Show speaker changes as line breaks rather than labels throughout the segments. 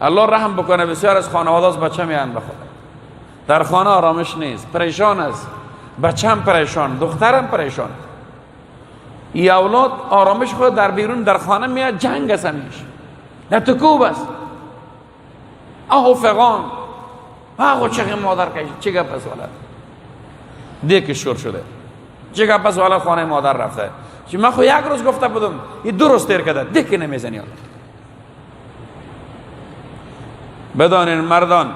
الله رحم بکنه، بسیار از خانواده از بچه میان به خدا، در خانه آرامش نیست، پریشان است، بچه‌م پریشان، دخترم پریشان. ای اولاد آرامش خود در بیرون در خانه میاد جنگ است، همیشه نه تو کوب است، آهو فقان آهو چه مادر کشید، چه گپ است ولد دیگه شور شده، چه گپ است ولد خانه مادر رفته. چی من خو یک روز گفته بودم این 2 روز تیر کرده دیگه نمیزنی. بدانین مردان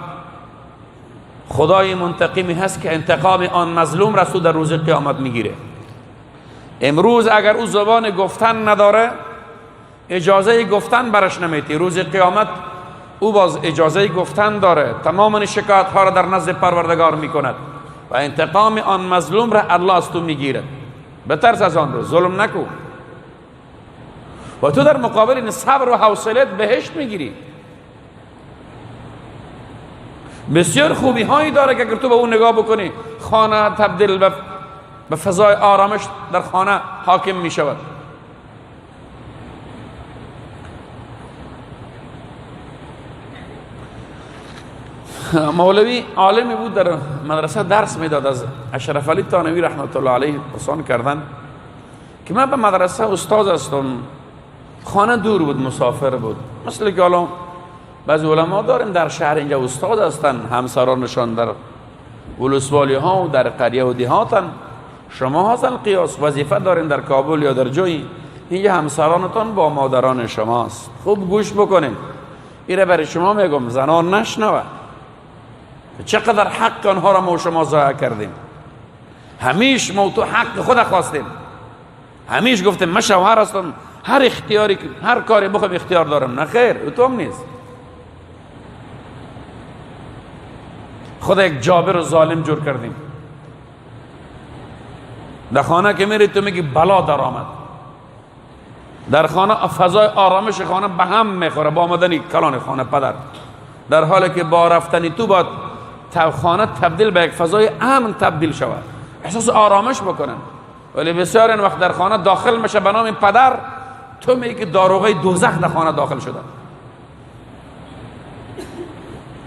خدای منتقمی هست که انتقام آن مظلوم را در روز قیامت میگیره. امروز اگر او زبان گفتن نداره، اجازه گفتن برش نمیتی، روز قیامت او باز اجازه گفتن داره، تمام شکایت ها را در نزد پروردگار میکند و انتقام آن مظلوم را الله از تو میگیرد. بترس از آن روز، ظلم نکو و تو در مقابل این صبر و حوصلت بهشت میگیری. بسیار خوبی هایی داره که اگر تو به اون نگاه بکنی خانه تبدیل به فضای آرامش در خانه حاکم می شود. مولوی عالمی بود، در مدرسه درس میداد، از اشرف علی تانوی رحمت الله علیه پسان کردن که من به مدرسه استاد هستم، خانه دور بود، مسافر بود، مثل که الان بعضی علما داریم در شهر اینجا استاد هستن، همسرانشان در ولسوالی ها و در قریه و دیهاتن، شما هستن قیاس وظیفه دارین در کابل یا در جایی، اینجا همسرانتان با مادران شماست. خوب گوش بکنین، ایره برای شما میگم، زنان نشنوه چقدر حق آنها را ما شما ضایع کردیم. همیش ما تو حق خود خواستیم، همیش گفتیم من شوهر هستم، هر اختیاری هر کاری بخوام اختیار دارم. نه خیر، تو هم نیست. خدا یک جابر و ظالم جور کردیم. در خانه که میری تو میگی بلا در آمد، در خانه فضای آرامش خانه به هم میخوره با آمدنی کلان خانه پدر، در حالی که با رفتنی تو باید خانه تبدیل به یک فضای امن تبدیل شود، احساس آرامش بکنن. ولی بسیار این وقت در خانه داخل میشه به نام پدر، تو میگی که داروغه دوزخ در خانه داخل شده،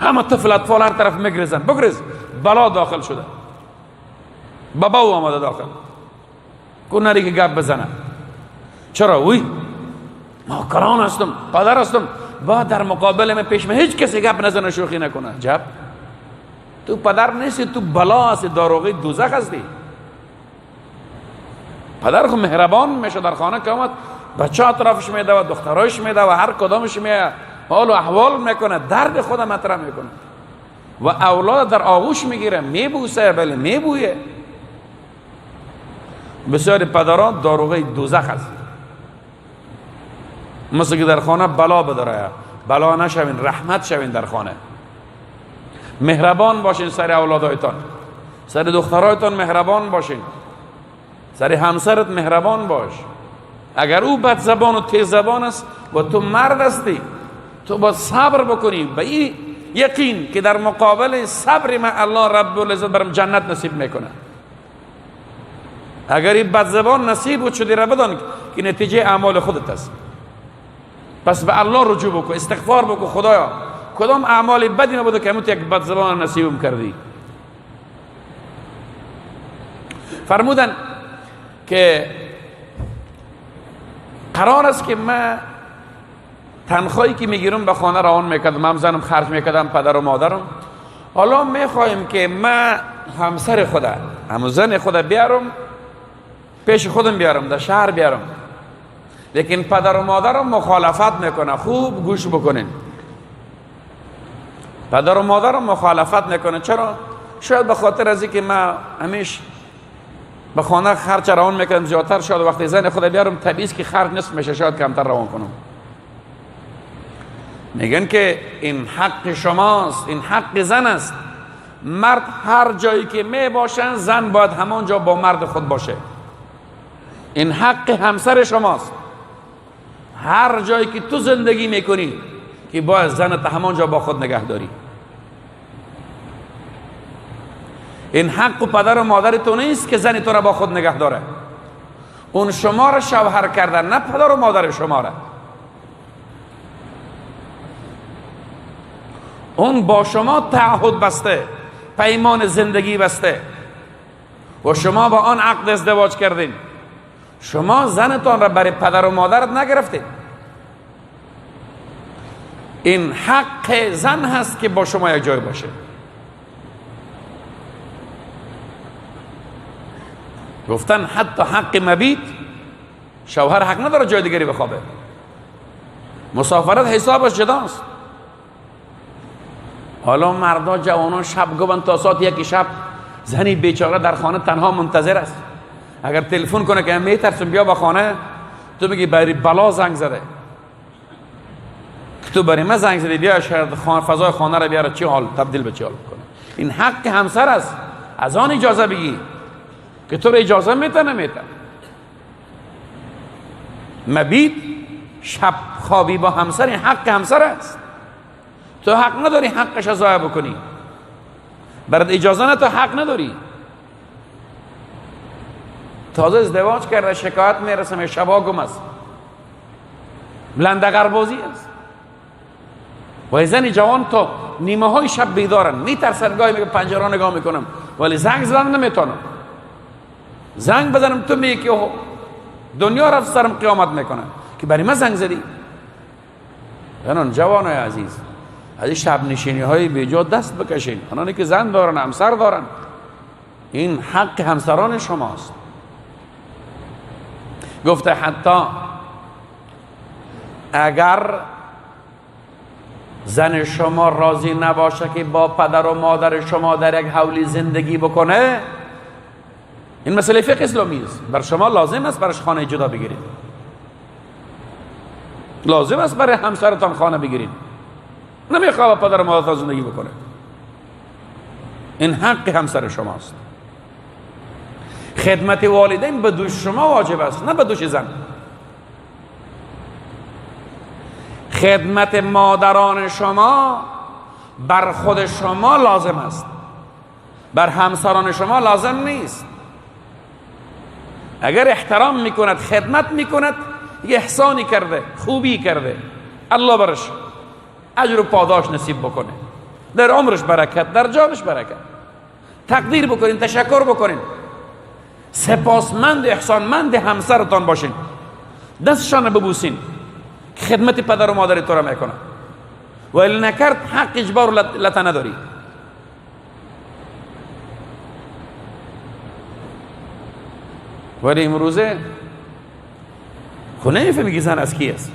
همه طفل اطفال هر طرف میگریزن، بگریز بلا داخل شده، بابا او آمده داخل، کو نری که گپ بزنه. چرا؟ وی ما کلان هستم، پدر هستم، با در مقابل من پیش من هیچ کسی گپ نزنه، شوخی نکنه. جب تو پدر نیستی، تو بلا هستی، داروغه دوزخ هستی. پدر خو مهربان میشه در خانه که آمد، بچه اطرافش میده و دخترایش میده و هر کدامش میده حال و احوال میکنه، درد خود مطرح میکنه و اولاد در آغوش میگیره، میبوسه، بله میبویه. بسیاری پدران داروغه دوزخ هست. مثل که در خانه بلا بداره، بلا نشوین، رحمت شوین در خانه. مهربان باشین سر اولادایتان، سر دخترایتان مهربان باشین، سر همسرت مهربان باش. اگر او بد زبان و تیز زبان است و تو مرد هستی، تو با صبر بکنی، به این یقین که در مقابل صبر من الله رب العزت برم جنت نصیب میکنه. اگر این بد زبان نصیب شدی را بدان که نتیجه اعمال خودت است. پس به الله رجوع بکن، استغفار بکن، خدایا کدام اعمال بدی نبوده که همون یک بد زبان نصیبم کردی. فرمودن که قرار است که من تنخواهی که میگیرم به خانه روان میکردم، من زنم خرج میکردم، پدر و مادرم. حالا میخوایم که من همسر خدا، همون زن خدا بیارم پیش خودم، بیارم در شهر بیارم، لیکن پدر و مادرم مخالفت میکنه. خوب گوش بکنین، پدر و مادرم مخالفت میکنه. چرا؟ شاید به خاطر از اینکه من همیشه به خانه خرج روان میکنم زیادتر، شاید وقتی زن خدا بیارم طبیعی که خرج نصف میشه، شاید کمتر روان کنم. میگن که این حق شماست، این حق زن است. مرد هر جایی که می باشن، زن باید همانجا با مرد خود باشه. این حق همسر شماست. هر جایی که تو زندگی میکنی که باید زنت همانجا با خود نگه داری. این حق و پدر و مادر تو نیست که زن تو را با خود نگه داره. اون شما را شوهر کردن، نه پدر و مادر شما را. اون با شما تعهد بسته، پیمان زندگی بسته و شما با آن عقد ازدواج کردین. شما زنتان را برای پدر و مادرت نگرفتید. این حق زن هست که با شما یک جای باشه. گفتن حتی حق مبیت، شوهر حق نداره جای دیگری بخوابه. مسافرت حسابش جداست. حالا مردا جوانان شب گوان تا ساعت 1 شب، زنی بیچاره در خانه تنها منتظر است. اگر تلفن کنه که میترسم بیا با خانه، تو میگی برای بلا زنگ زده، تو برای من زنگ زدی بیا شاید فضای خانه را بیاره چی حال تبدیل به چی حال کنه. این حق همسر است. از آن اجازه بگی که تو را اجازه میته نمیته. مبیت شب خوابی با همسر، این حق همسر است. تو حق نداری حقش را ضایع بکنی. برات اجازه نه، تو حق نداری. تازه ازدواج کرده شکایت میرسه شبا گم است، لندغر بازی است. و زن جوان تا نیمه های شب بیدارن، میترسن، گاهی میگه پنجره نگاه میکنم ولی زنگ زدن نمیتونم. زنگ بزنم تو میگی که دنیا رفت سرم قیامت میکنه که برای من زنگ زدی. یعنی جوانای عزیز، از این شب نشینی های بیجا دست بکشین. آنانی که زن دارن، همسر دارن، این حق همسران شماست. گفته حتی اگر زن شما راضی نباشه که با پدر و مادر شما در یک حولی زندگی بکنه، این مسئله فقه اسلامی است. بر شما لازم است برش خانه جدا بگیرید. لازم است برای همسرتان خانه بگیرید. نمیخواد با پدر و مادرتان زندگی بکنه. این حق همسر شماست. خدمت والدین به دوش شما واجب است، نه به دوش زن. خدمت مادران شما بر خود شما لازم است، بر همسران شما لازم نیست. اگر احترام میکند، خدمت میکند، یک احسانی کرده، خوبی کرده، الله برش اجر و پاداش نصیب بکنه، در عمرش برکت، در جانش برکت. تقدیر بکنین، تشکر بکنین، سپاسمند، احسانمند همسرتان باشین، دستشان ببوسین، خدمت پدر و مادر تو را میکنه. ولی نکرد حق اجبار لطا نداری. ولی امروزه خونه نمیفهمی زن از کی است.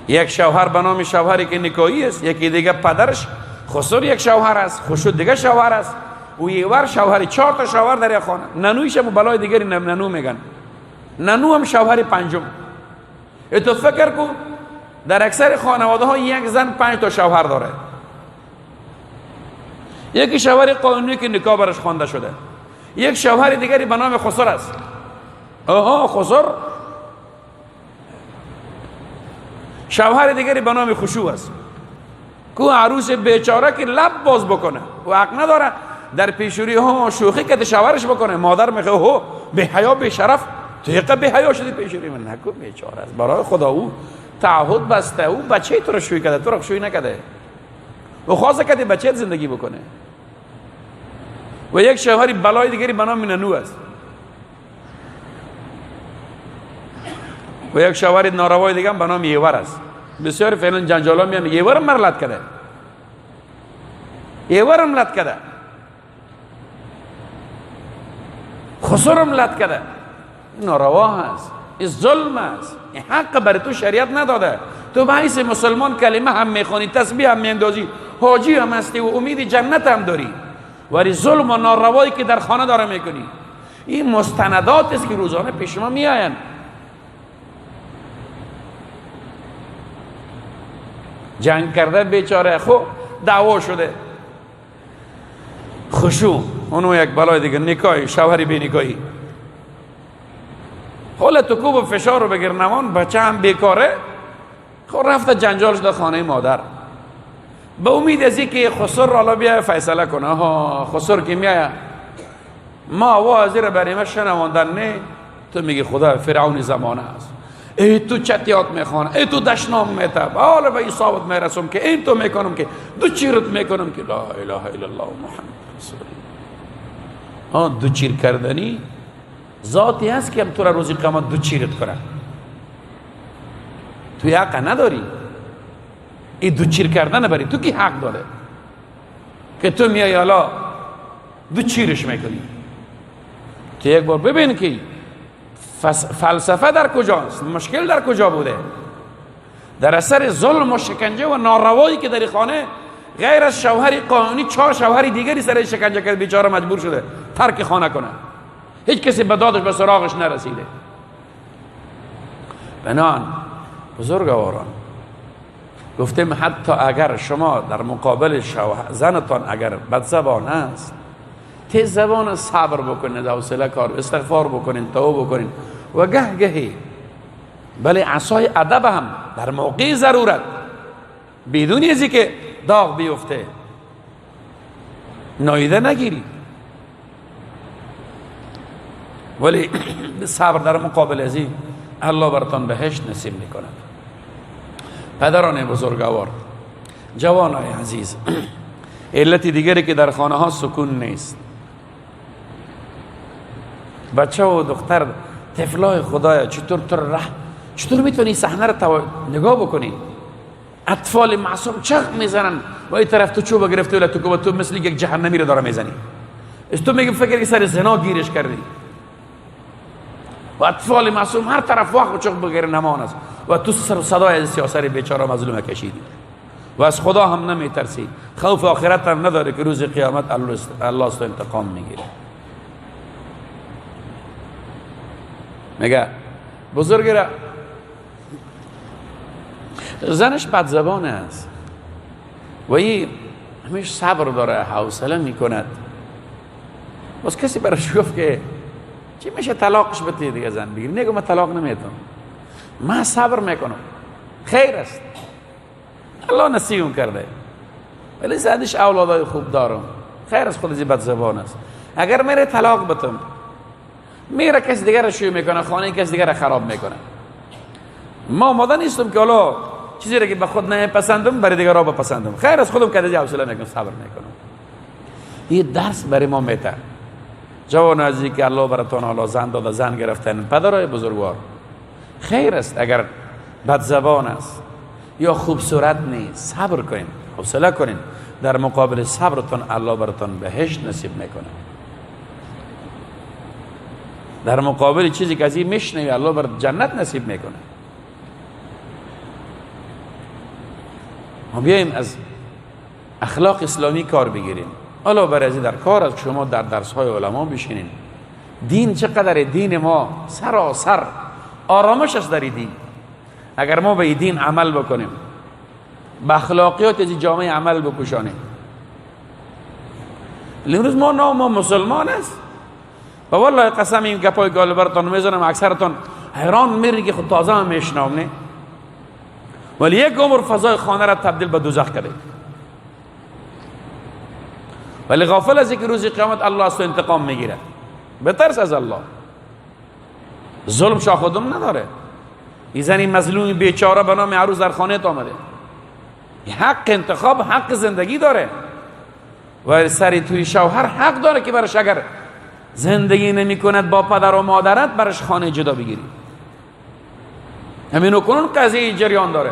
یک شوهر به نام شوهری که نکاحی است، یکی دیگه پدرش خسر یک شوهر است، خشود دیگه شوهر است، و یه ور شوهری، 4 تا شوهر در یک خانه. ننویش هم بلای دیگری ننو میگن، ننو هم شوهر پنجم. تو فکر کن در اکثر خانواده ها یک زن 5 تا شوهر داره. یکی شوهر قانونی که نکاح برش خوانده شده، یک شوهر دیگری به نام خسر است. خسر. شوهر دیگری به نام خشوع است، که عروس بیچاره که لب باز بکنه و حق نداره در پیشوری شوخی که شوهرش بکنه. مادر میگه بی حیا بی شرف، تو یه بی حیا شدی پیشوری من. نکن، بیچاره است. برای خدا او تعهد بسته، او بچه تو رو شوی کرده، تو رو شوی نکرده. و خواسته که بچه زندگی بکنه. و یک شوهری بلای دیگری به نام ننو است، و یک شوهر ناروای دیگه به نام یور است. بسیار فعلا جنجالا میان، یورم مرلت کرده، یورم لط کرده، خسرم لط کرده. این ناروا هست، این ظلم است. این حق برای تو شریعت نداده. تو به حیث مسلمان کلمه هم میخوانی، تسبیح هم میاندازی، حاجی هم هستی و امید جنت هم داری، ولی ظلم و ناروایی که در خانه داره میکنی. این مستندات است که روزانه پیش ما میآیند. جنگ کرده بیچاره، خب دعوا شده، خشوع، اونو یک بلای دیگه، نکاحی، شوهری بی نکاحی. حالا تو کوب فشار رو بگیر نمان، بچه هم بیکاره، خب رفته جنجالش در خانه مادر، به امید از اینکه خسر را بیا فیصله کنه. خسر که میایه ما آوازی را برای ما شنواندن، نه تو میگی خدا فرعون زمانه است. ای تو چتیات میخوانه، ای تو دشنام میتب، حالا به این صابت میرسم که این تو میکنم که دو چیرت میکنم که لا اله الا الله محمد رسول الله. دو چیر کردنی ذاتی هست که هم تو را روزی قیامت دو چیرت کنه. توی حق نداری این دو چیر کردن بری. تو کی حق داره که تو میای حالا دو چیرش میکنی؟ تو یک بار ببین که فلسفه در کجاست، مشکل در کجا بوده. در اثر ظلم و شکنجه و ناروایی که در خانه غیر از شوهر قانونی 4 شوهر دیگری سر شکنجه کرد، بیچاره مجبور شده ترک خانه کنه. هیچ کسی به دادش به سراغش نرسیده. بنان بزرگواران گفتیم حتی اگر شما در مقابل زنتان اگر بدزبان است، تیز زبان صبر بکنید، حوصله کار استغفار بکنید، توبه بکنید و گهی بله عصای ادب هم در موقع ضرورت بدون ازی که داغ بیفته نایده نگیرید، ولی صبر در مقابل ازی الله براتون بهشت نصیب میکند. پدران بزرگوار، جوانای عزیز، علت دیگری که در خانه ها سکون نیست، بچه و دختر طفلای خدایا چطور میتونی صحنه رو نگاه بکنی؟ اطفال معصوم چخ میزنن و این طرف تو چوب گرفته ولی تو مثل یک جهنمی رو داره میزنی. تو میگم فکر که سر زنا گیرش کردی. و اطفال معصوم هر طرف وقت چخ بگیره نمان است و تو سر صدای از سیاسر بیچاره مظلوم کشیدی و از خدا هم نمیترسی. خوف آخرت هم نداره که روز قیامت الله است انتقام میگیره. میگه بزرگ را زنش بدزبان است و این همیشه صبر داره، حوصله میکند. بس کسی برش گفت که چی میشه طلاقش بده دیگه زن بگیری؟ نگو من طلاق نمیتونم، من صبر میکنم. خیر است، الله نصیبم کرده، ولی زنش اولادای خوب دارم. خیر است، خودی بدزبان است. اگر میره طلاق بتم میره کسی دیگر رو شروع میکنه، خانه کسی دیگر رو خراب میکنه. ما آماده نیستم که حالا چیزی را که به خود نمیپسندم برای دیگر را بپسندم. خیر از خودم کدی حوصله میکنم، صبر میکنم. این درس برای ما میته. جوان عزیزی که الله براتون حالا زن داده، زن گرفتن، پدرای بزرگوار، خیر است اگر بدزبان است یا خوبصورت نیست، صبر کنین، حوصله کنین. در مقابل صبرتون الله براتون بهشت نصیب میکنه. در مقابل چیزی که از این میشنوی الله بر جنت نصیب میکنه. ما بیاییم از اخلاق اسلامی کار بگیریم. الله بر از در کار از شما در درس های علما بشینین. دین چقدر دین ما سراسر آرامش است در دین. اگر ما به دین عمل بکنیم، به اخلاقیات از جامعه عمل بکشانیم. امروز ما مسلمان است و والله قسم این گپای گال براتون میزنم، اکثرتون حیران میرین که خود تازه هم میشنوم نه، ولی یک عمر فضای خانه را تبدیل به دوزخ کرده. ولی غافل از اینکه روز قیامت الله از تو انتقام میگیره. بترس از الله. ظلم شاخدم نداره. این زنی مظلوم بیچاره به نام عروس در خانه تو آمده، حق انتخاب، حق زندگی داره و سری توی شوهر حق داره که برش اگر زندگی نمی کند با پدر و مادرت برش خانه جدا بگیری. همینو کنون قضیه جریان داره.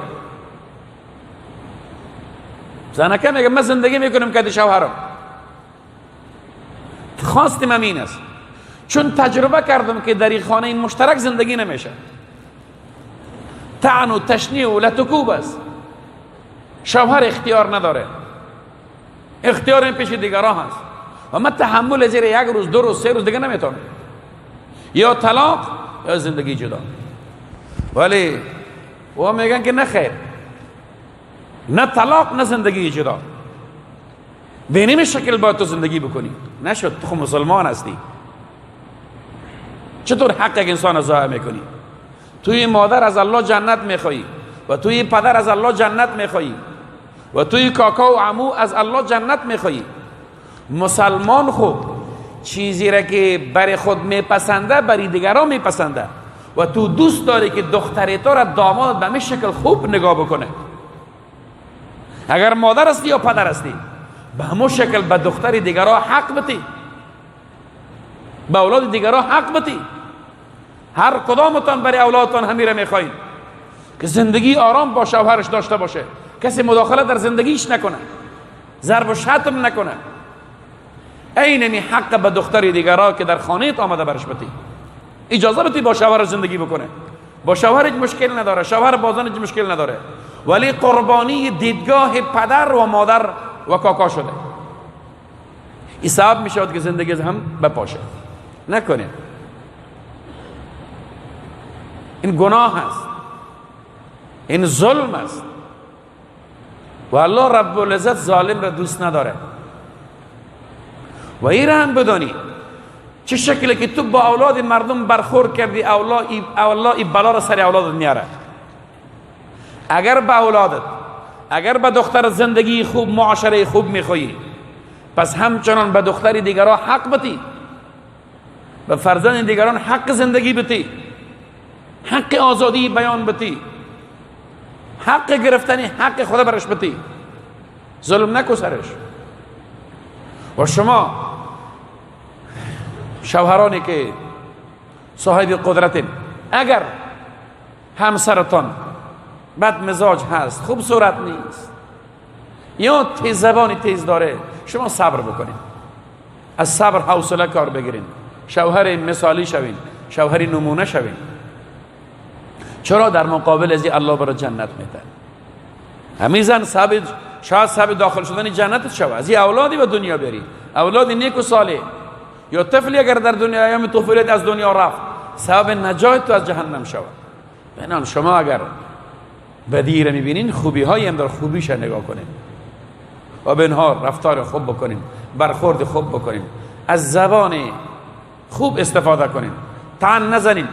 زنکه میگه من زندگی میکنم که شوهرم، خواستم همین است، چون تجربه کردم که در این خانه این مشترک زندگی نمیشه. طعن و تشنیع و لطکوب است. شوهر اختیار نداره، اختیار این پیش دیگران هست و من تحمل زیر یک روز، 2 روز، 3 روز دیگه نمیتونم. یا طلاق یا زندگی جدا. ولی و میگن که نه خیر، نه طلاق نه زندگی جدا. به این شکل باید تو زندگی بکنی. نشد، تو خود مسلمان هستی. چطور حق یک انسان رو ضایع میکنی؟ توی مادر از الله جنت میخوایی و توی پدر از الله جنت میخوایی و توی کاکا و عمو از الله جنت میخوایی. مسلمان خوب چیزی را که برای خود میپسنده برای دیگران میپسنده و تو دوست داری که دختر تو را داماد به همین شکل خوب نگاه بکنه. اگر مادر هستی یا پدر هستی به همون شکل به دختر دیگرها حق بتی، به اولاد دیگرها حق بتی. هر کدامتان برای اولادتان همیره میخواین که زندگی آرام با شوهرش داشته باشه، کسی مداخله در زندگیش نکنه، ضرب و شتم نکنه. اینمی حق به دختر دیگرها که در خانه‌ات آمده برش بتی، اجازه بتی با شوهر زندگی بکنه. با شوهرش مشکل نداره، شوهر بازنش مشکل نداره، ولی قربانی دیدگاه پدر و مادر و کاکا شده. این سبب می شود که زندگی هم بپاشه. نکنه. این گناه است، این ظلم است و الله رب العزت ظالم را دوست نداره. و این را هم بدانی چه شکلی که تو با اولاد مردم برخورد کردی، الله این بلا را سر اولادت میاره. اگر به اولادت، اگر به دختر زندگی خوب، معاشره خوب میخوایی، پس همچنان به دختر دیگران حق بتی، به فرزند دیگران حق زندگی بتی، حق آزادی بیان بتی، حق گرفتنی حق خدا برش بتی، ظلم نکو سرش. و شما شوهرانی که صاحب قدرتین، اگر همسرتان بد مزاج هست، خوب صورت نیست یا تیز زبانی تیز داره، شما صبر بکنید، از صبر حوصله کار بگیرین، شوهر مثالی شوین، شوهر نمونه شوین. چرا؟ در مقابل از الله برای جنت میده. همین زن شاید سبب داخل شدن جنت شود، از این اولادی به دنیا بری، اولادی نیک و صالح، یا طفلی اگر در دنیا ایام طفولیت از دنیا رفت، سبب نجات تو از جهنم شود. بنان شما اگر بدی را میبینین، خوبی هایی هم در خوبیش نگاه کنین و به اینها رفتار خوب بکنین، برخورد خوب بکنین، از زبان خوب استفاده کنین، طعن نزنین.